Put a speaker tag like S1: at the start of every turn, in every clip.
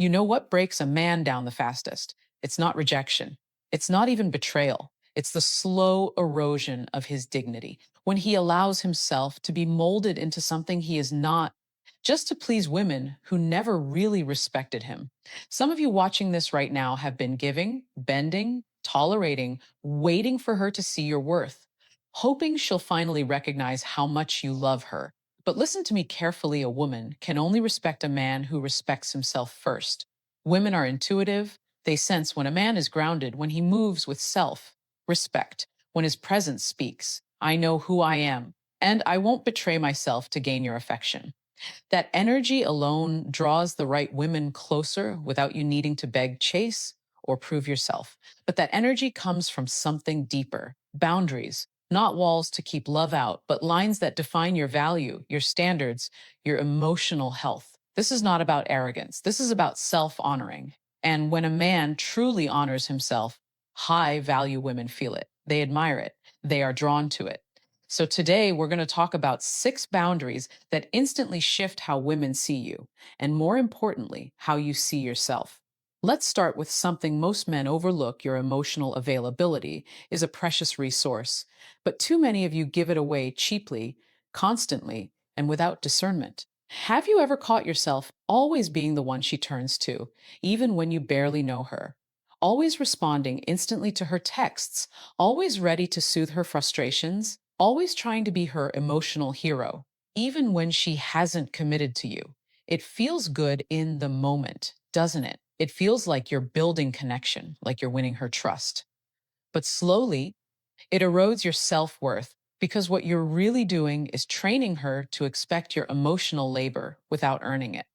S1: You know what breaks a man down the fastest? It's not rejection. It's not even betrayal. It's the slow erosion of his dignity when he allows himself to be molded into something he is not just to please women who never really respected him. Some of you watching this right now have been giving, bending, tolerating, waiting for her to see your worth, hoping she'll finally recognize how much you love her. But listen to me carefully, a woman can only respect a man who respects himself first. Women are intuitive. They sense when a man is grounded, when he moves with self respect, when his presence speaks, I know who I am, and I won't betray myself to gain your affection. That energy alone draws the right women closer without you needing to beg, chase, or prove yourself. But that energy comes from something deeper, boundaries, not walls to keep love out, but lines that define your value, your standards, your emotional health. This is not about arrogance. This is about self honoring. And when a man truly honors himself, high value women feel it. They admire it. They are drawn to it. So today we're going to talk about 6 boundaries that instantly shift how women see you, and more importantly, how you see yourself. Let's start with something most men overlook. Your emotional availability is a precious resource, but too many of you give it away cheaply, constantly, and without discernment. Have you ever caught yourself always being the one she turns to, even when you barely know her? Always responding instantly to her texts, always ready to soothe her frustrations, always trying to be her emotional hero, even when she hasn't committed to you. It feels good in the moment, doesn't it? It feels like you're building connection, like you're winning her trust. But slowly, it erodes your self worth because what you're really doing is training her to expect your emotional labor without earning it.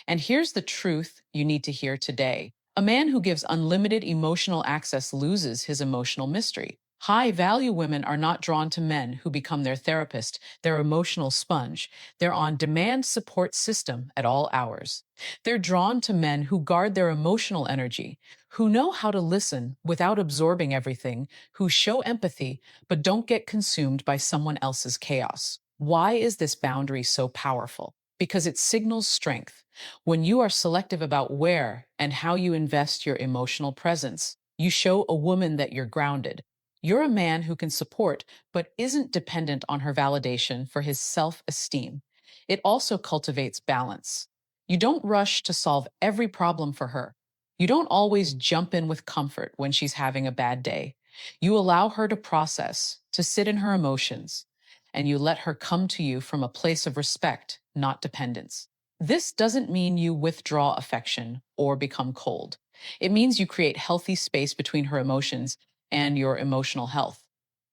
S1: And here's the truth you need to hear today. A man who gives unlimited emotional access loses his emotional mystery. High value women are not drawn to men who become their therapist, their emotional sponge, their on demand support system at all hours. They're drawn to men who guard their emotional energy, who know how to listen without absorbing everything, who show empathy but don't get consumed by someone else's chaos. Why is this boundary so powerful? Because it signals strength. When you are selective about where and how you invest your emotional presence, you show a woman that you're grounded. You're a man who can support but isn't dependent on her validation for his self esteem. It also cultivates balance. You don't rush to solve every problem for her. You don't always jump in with comfort when she's having a bad day. You allow her to process, to sit in her emotions, and you let her come to you from a place of respect, not dependence. This doesn't mean you withdraw affection or become cold. It means you create healthy space between her emotions and your emotional health.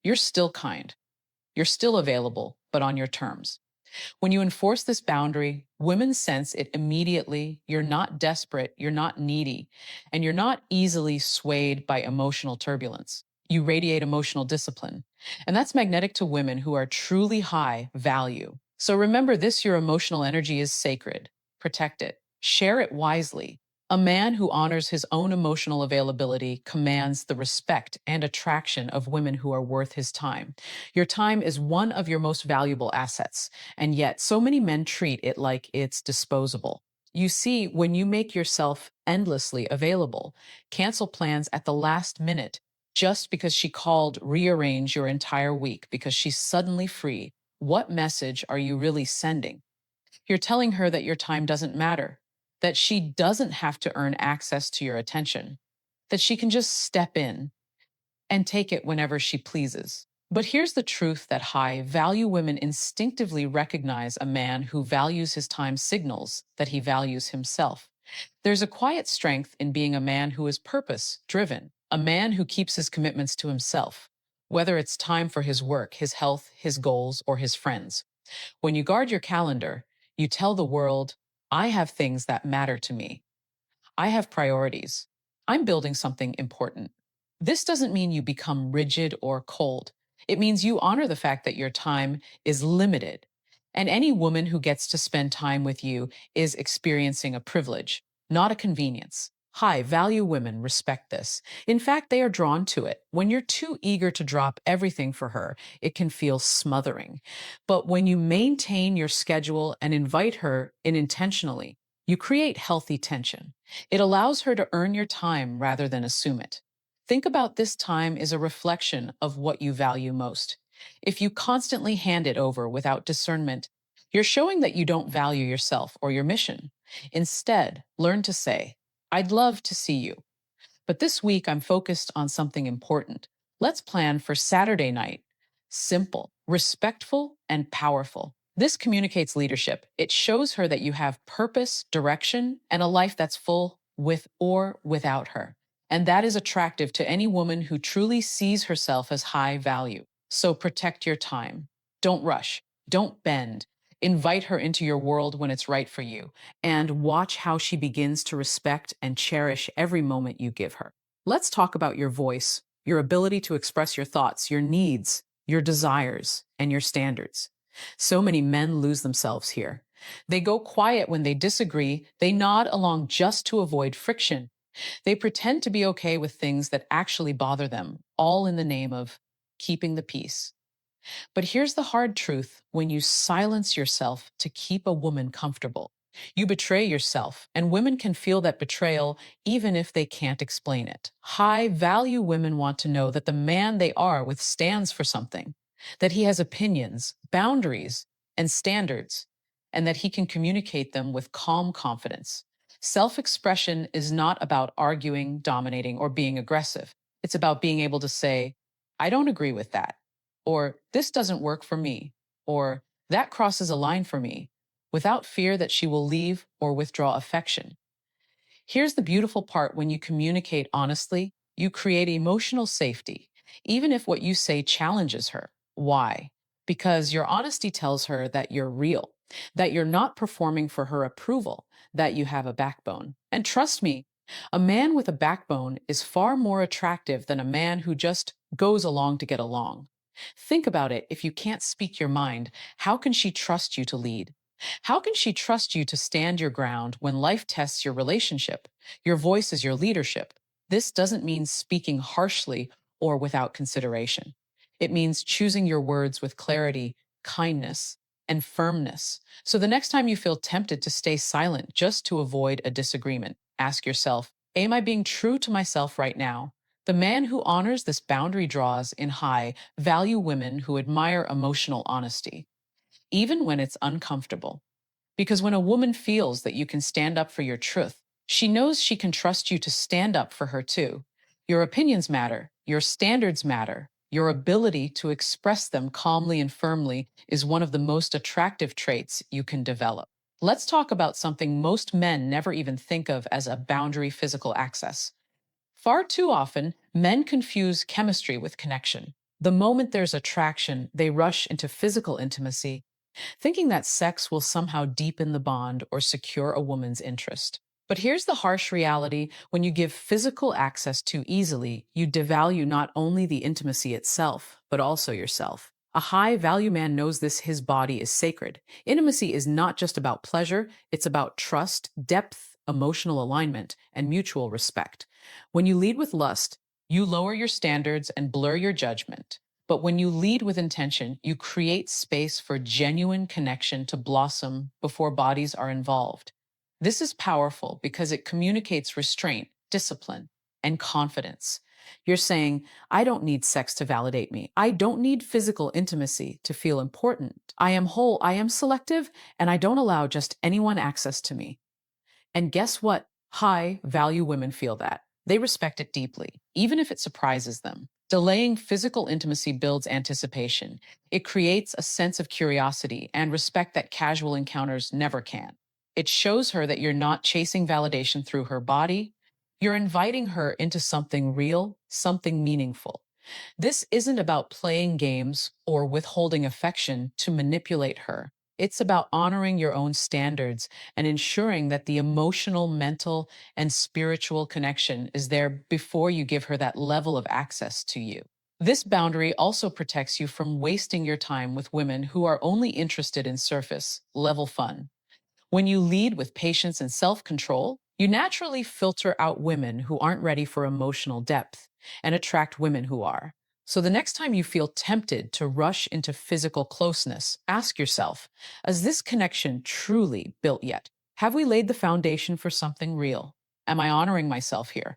S1: You're still kind. You're still available, but on your terms. When you enforce this boundary, women sense it immediately. You're not desperate, you're not needy, and you're not easily swayed by emotional turbulence. You radiate emotional discipline. And that's magnetic to women who are truly high value. So remember this, your emotional energy is sacred. Protect it. Share it wisely. A man who honors his own emotional availability commands the respect and attraction of women who are worth his time. Your time is one of your most valuable assets, and yet so many men treat it like it's disposable. You see, when you make yourself endlessly available, cancel plans at the last minute just because she called, rearrange your entire week because she's suddenly free, what message are you really sending? You're telling her that your time doesn't matter, that she doesn't have to earn access to your attention, that she can just step in and take it whenever she pleases. But here's the truth that high value women instinctively recognize a man who values his time signals that he values himself. There's a quiet strength in being a man who is purpose driven, a man who keeps his commitments to himself, whether it's time for his work, his health, his goals, or his friends. When you guard your calendar, you tell the world, I have things that matter to me. I have priorities. I'm building something important. This doesn't mean you become rigid or cold. It means you honor the fact that your time is limited. And any woman who gets to spend time with you is experiencing a privilege, not a convenience. High value women respect this. In fact, they are drawn to it. When you're too eager to drop everything for her, it can feel smothering. But when you maintain your schedule and invite her in intentionally, You create healthy tension. It allows her to earn your time rather than assume it. Think about this time as a reflection of what you value most. If you constantly hand it over without discernment, you're showing that you don't value yourself or your mission. Instead, learn to say, I'd love to see you, but this week I'm focused on something important. Let's plan for Saturday night. Simple, respectful, and powerful. This communicates leadership. It shows her that you have purpose, direction, and a life that's full with or without her. And that is attractive to any woman who truly sees herself as high value. So protect your time. Don't rush. Don't bend. Invite her into your world when it's right for you, and watch how she begins to respect and cherish every moment you give her. Let's talk about your voice, your ability to express your thoughts, your needs, your desires, and your standards. So many men lose themselves here. They go quiet when they disagree, they nod along just to avoid friction. They pretend to be okay with things that actually bother them, all in the name of keeping the peace. But here's the hard truth: when you silence yourself to keep a woman comfortable, you betray yourself, and women can feel that betrayal even if they can't explain it. High value women want to know that the man they are with stands for something, that he has opinions, boundaries, and standards, and that he can communicate them with calm confidence. Self expression is not about arguing, dominating, or being aggressive. It's about being able to say, I don't agree with that, or this doesn't work for me, or that crosses a line for me, without fear that she will leave or withdraw affection. Here's the beautiful part: when you communicate honestly, you create emotional safety, even if what you say challenges her. Why? Because your honesty tells her that you're real, that you're not performing for her approval, that you have a backbone. And trust me, a man with a backbone is far more attractive than a man who just goes along to get along. Think about it: if you can't speak your mind, how can she trust you to lead? How can she trust you to stand your ground when life tests your relationship? Your voice is your leadership. This doesn't mean speaking harshly or without consideration. It means choosing your words with clarity, kindness, and firmness. So the next time you feel tempted to stay silent just to avoid a disagreement, ask yourself, am I being true to myself right now? The man who honors this boundary draws in high value women who admire emotional honesty, even when it's uncomfortable. Because when a woman feels that you can stand up for your truth, she knows she can trust you to stand up for her too. Your opinions matter, your standards matter. Your ability to express them calmly and firmly is one of the most attractive traits you can develop. Let's talk about something most men never even think of as a boundary: physical access. Far too often, men confuse chemistry with connection. The moment there's attraction, they rush into physical intimacy, thinking that sex will somehow deepen the bond or secure a woman's interest. But here's the harsh reality: when you give physical access too easily, you devalue not only the intimacy itself, but also yourself. A high value man knows this: his body is sacred. Intimacy is not just about pleasure, it's about trust, depth, emotional alignment, and mutual respect. When you lead with lust, you lower your standards and blur your judgment. But when you lead with intention, you create space for genuine connection to blossom before bodies are involved. This is powerful because it communicates restraint, discipline, and confidence. You're saying, I don't need sex to validate me. I don't need physical intimacy to feel important. I am whole, I am selective, and I don't allow just anyone access to me. And guess what? High value women feel that. They respect it deeply, even if it surprises them. Delaying physical intimacy builds anticipation. It creates a sense of curiosity and respect that casual encounters never can. It shows her that you're not chasing validation through her body. You're inviting her into something real, something meaningful. This isn't about playing games or withholding affection to manipulate her. It's about honoring your own standards and ensuring that the emotional, mental, and spiritual connection is there before you give her that level of access to you. This boundary also protects you from wasting your time with women who are only interested in surface level fun. When you lead with patience and self control, you naturally filter out women who aren't ready for emotional depth and attract women who are. So the next time you feel tempted to rush into physical closeness, ask yourself, is this connection truly built yet? Have we laid the foundation for something real? Am I honoring myself here?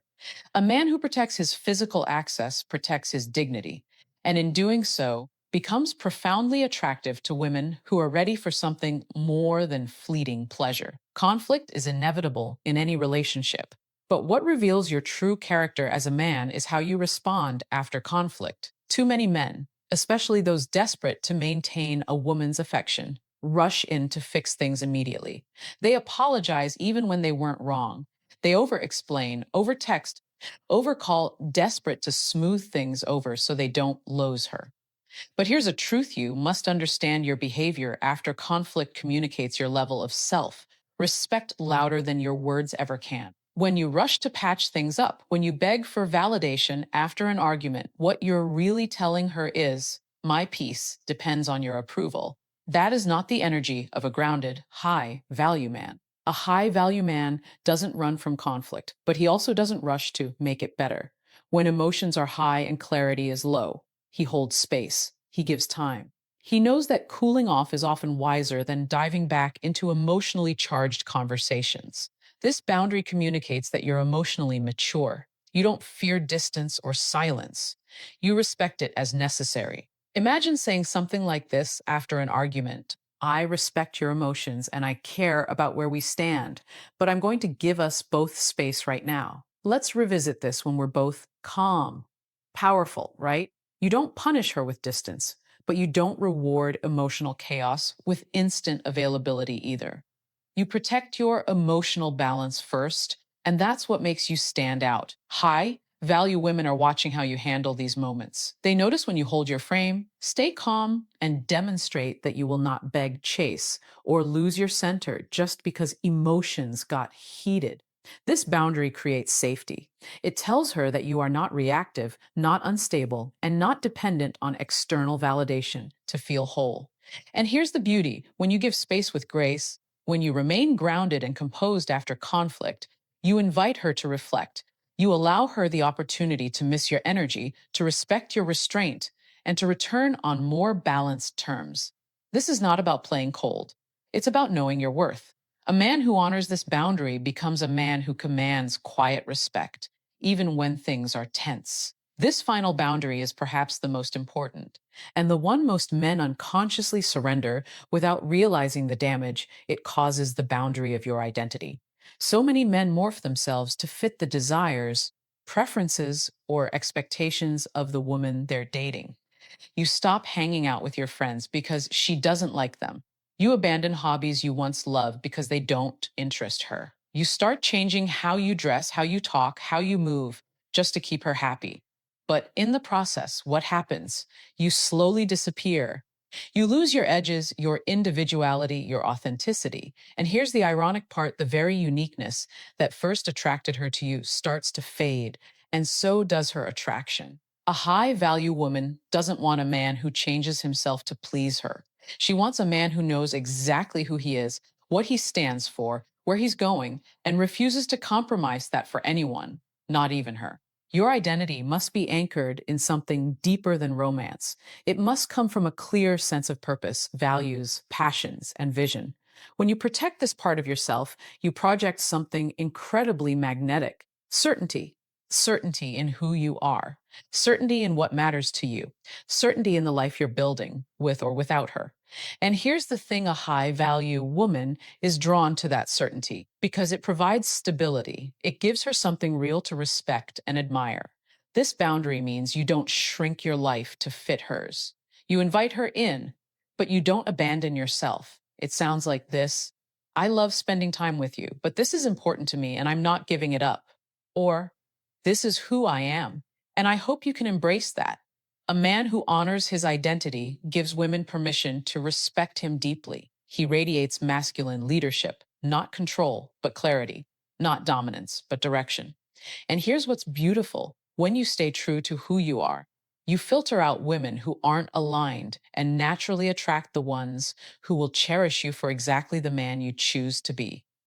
S1: A man who protects his physical access protects his dignity, and in doing so, becomes profoundly attractive to women who are ready for something more than fleeting pleasure. Conflict is inevitable in any relationship, but what reveals your true character as a man is how you respond after conflict. Too many men, especially those desperate to maintain a woman's affection, rush in to fix things immediately. They apologize even when they weren't wrong. They over explain, over text, overcall, desperate to smooth things over so they don't lose her. But here's a truth: you must understand your behavior after conflict communicates your level of self respect louder than your words ever can. When you rush to patch things up, when you beg for validation after an argument, what you're really telling her is, my peace depends on your approval. That is not the energy of a grounded, high value man. A high value man doesn't run from conflict, but he also doesn't rush to make it better. When emotions are high and clarity is low, he holds space. He gives time. He knows that cooling off is often wiser than diving back into emotionally charged conversations. This boundary communicates that you're emotionally mature. You don't fear distance or silence. You respect it as necessary. Imagine saying something like this after an argument. I respect your emotions and I care about where we stand, but I'm going to give us both space right now. Let's revisit this when we're both calm. Powerful, right? You don't punish her with distance, but you don't reward emotional chaos with instant availability either. You protect your emotional balance first, and that's what makes you stand out. High value women are watching how you handle these moments. They notice when you hold your frame, stay calm, and demonstrate that you will not beg chase or lose your center just because emotions got heated. This boundary creates safety. It tells her that you are not reactive, not unstable, and not dependent on external validation to feel whole. And here's the beauty: when you give space with grace, when you remain grounded and composed after conflict, you invite her to reflect. You allow her the opportunity to miss your energy, to respect your restraint, and to return on more balanced terms. This is not about playing cold. It's about knowing your worth. A man who honors this boundary becomes a man who commands quiet respect, even when things are tense. This final boundary is perhaps the most important, and the one most men unconsciously surrender without realizing the damage it causes the boundary of your identity. So many men morph themselves to fit the desires, preferences, or expectations of the woman they're dating. You stop hanging out with your friends because she doesn't like them. You abandon hobbies you once loved because they don't interest her. You start changing how you dress, how you talk, how you move, just to keep her happy. But in the process, what happens? You slowly disappear. You lose your edges, your individuality, your authenticity. And here's the ironic part: the very uniqueness that first attracted her to you starts to fade, and so does her attraction. A high value woman doesn't want a man who changes himself to please her. She wants a man who knows exactly who he is, what he stands for, where he's going, and refuses to compromise that for anyone, not even her. Your identity must be anchored in something deeper than romance. It must come from a clear sense of purpose, values, passions, and vision. When you protect this part of yourself, you project something incredibly magnetic: certainty. Certainty in who you are, certainty in what matters to you, certainty in the life you're building with or without her. And here's the thing: a high value woman is drawn to that certainty because it provides stability. It gives her something real to respect and admire. This boundary means you don't shrink your life to fit hers. You invite her in, but you don't abandon yourself. It sounds like this: I love spending time with you, but this is important to me and I'm not giving it up. Or, this is who I am, and I hope you can embrace that. A man who honors his identity gives women permission to respect him deeply. He radiates masculine leadership, not control, but clarity, not dominance, but direction. And here's what's beautiful: when you stay true to who you are, you filter out women who aren't aligned and naturally attract the ones who will cherish you for exactly the man you choose to be.